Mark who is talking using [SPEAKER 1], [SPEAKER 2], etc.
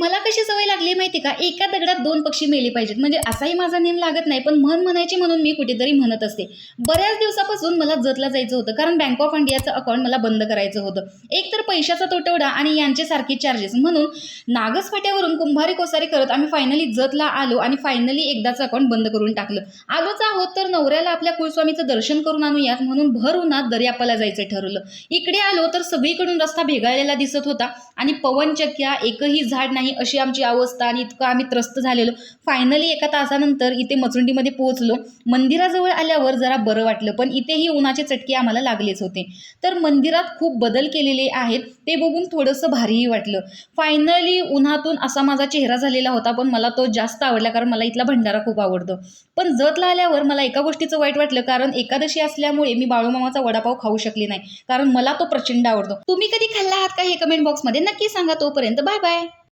[SPEAKER 1] मला कशी सवय लागली माहिती का, एका दगडात दोन पक्षी मेले पाहिजेत. म्हणजे असाही माझा नेम लागत नाही, पण म्हणायची म्हणून मी कुठेतरी म्हणत असते. बऱ्याच दिवसापासून मला जतला जायचं होतं, कारण बँक ऑफ इंडियाचं अकाउंट मला बंद करायचं होतं. एक तर पैशाचा तुटवडा आणि यांचे सारखे चार्जेस, म्हणून नागस फाट्यावरून कुंभारी कोसारी करत आम्ही फायनली जतला आलो आणि फायनली एकदाचं अकाउंट बंद करून टाकलं. आलोच आहोत तर नवऱ्याला आपल्या कुलस्वामीचं दर्शन करून आणूयात म्हणून भर उन्हात दर्यापाला जायचं ठरवलं. इकडे आलो तर सगळीकडून रस्ता भेगाळलेला दिसत होता आणि पवनचक्क्या, एकही झाड नाही अशी आमची अवस्था आणि इतकं आम्ही त्रस्त झालेलो. फायनली एका तासानंतर इथे मचुंडीमध्ये पोहोचलो. मंदिराजवळ आल्यावर जरा बरं वाटलं, पण इथेही उन्हाचे चटके आम्हाला लागलेच होते. तर मंदिरात खूप बदल केलेले आहेत, ते बघून थोडंसं भारीही वाटलं. फायनली उन्हातून असा माझा चेहरा झालेला होता, पण मला तो जास्त आवडला कारण मला इथला भंडारा खूप आवडतो. पण जतला आल्यावर मला एका गोष्टीचं वाईट वाटलं, कारण एकादशी असल्यामुळे मी बाळूमामाचा वडापाव खाऊ शकले नाही, कारण मला तो प्रचंड आवडतो. तुम्ही कधी खाल्ला आहात का हे कमेंट बॉक्समध्ये नक्की सांगा. तोपर्यंत बाय बाय.